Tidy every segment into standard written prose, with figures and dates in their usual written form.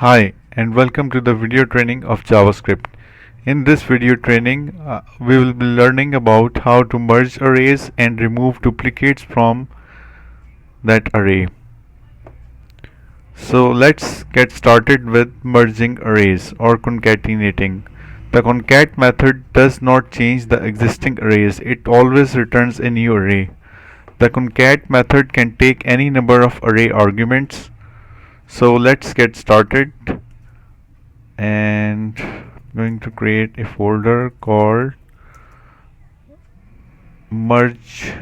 Hi and welcome to the video training of JavaScript. In this video training, we will be learning about how to merge arrays and remove duplicates from that array. So let's get started with merging arrays or concatenating. The concat method does not change the existing arrays, it always returns a new array. The concat method can take any number of array arguments. So let's get started, and I'm going to create a folder called merge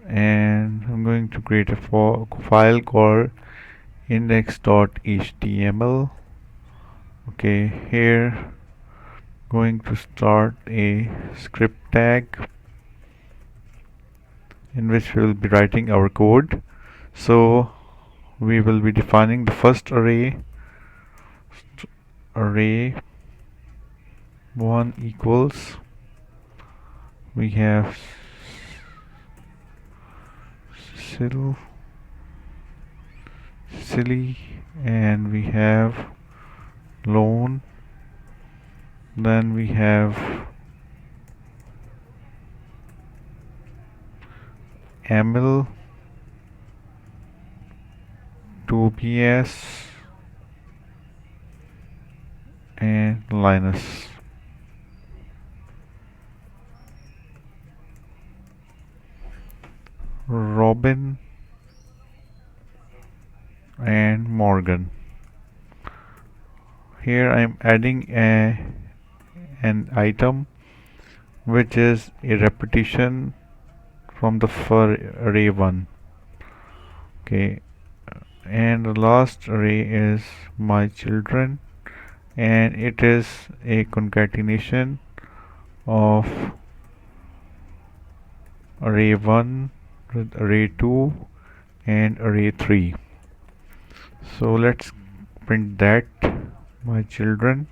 and I'm going to create a file called index.html. Okay, here going to start a script tag in which we will be writing our code. So we will be defining the first array 1 equals, we have silly, and we have loan, then we have Emil, 2ps, and Linus. Robin and Morgan. Here I am adding an item which is a repetition from the array 1. Okay, and the last array is my children, and it is a concatenation of array 1 with array 2 and array 3. So let's print that, my children.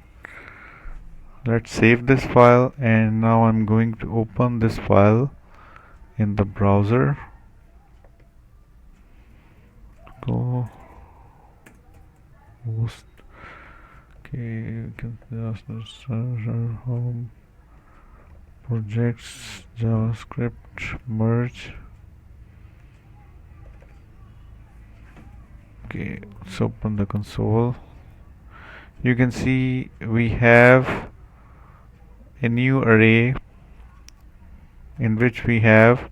Let's save this file, and now I'm going to open this file in the browser. Go host. Okay, you can just home projects, JavaScript, merge. Okay, let's open the console. You can see we have a new array in which we have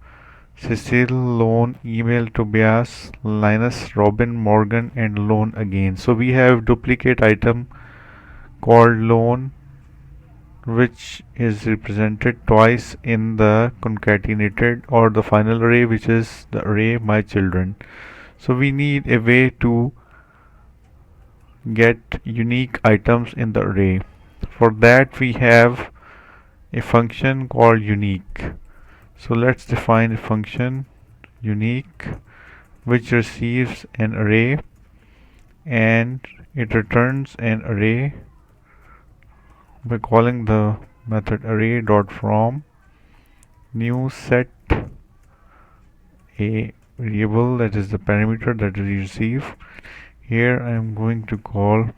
Cecile, Loan, Email, Tobias, Linus, Robin, Morgan, and Loan again. So we have duplicate item called Loan, which is represented twice in the concatenated or the final array, which is the array my children. So we need a way to get unique items in the array. For that we have a function called unique. So let's define a function unique which receives an array and it returns an array by calling the method array.from new set a variable, that is the parameter that we receive. Here I am going to call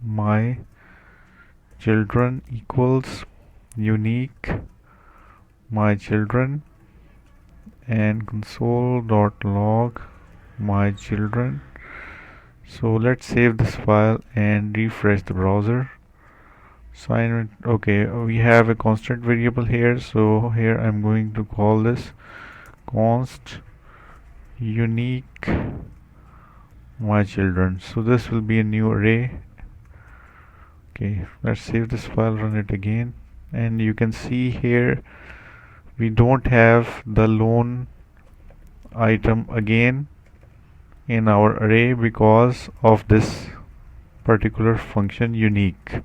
my children equals unique my children and console.log my children. So let's save this file and refresh the browser. Sign. Okay, we have a constant variable here, so here I'm going to call this const unique my children. So this will be a new array. Okay, let's save this file, run it again, and you can see here we don't have the loan item again in our array because of this particular function unique.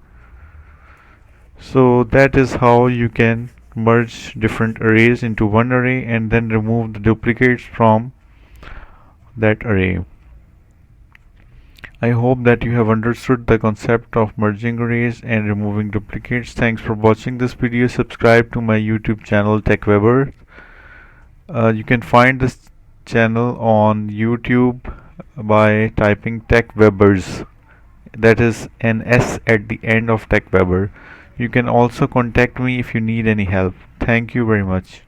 So that is how you can merge different arrays into one array and then remove the duplicates from that array. I hope that you have understood the concept of merging arrays and removing duplicates. Thanks for watching this video. Subscribe to my YouTube channel TechWeber. You can find this channel on YouTube by typing TechWebers. That is an S at the end of TechWeber. You can also contact me if you need any help. Thank you very much.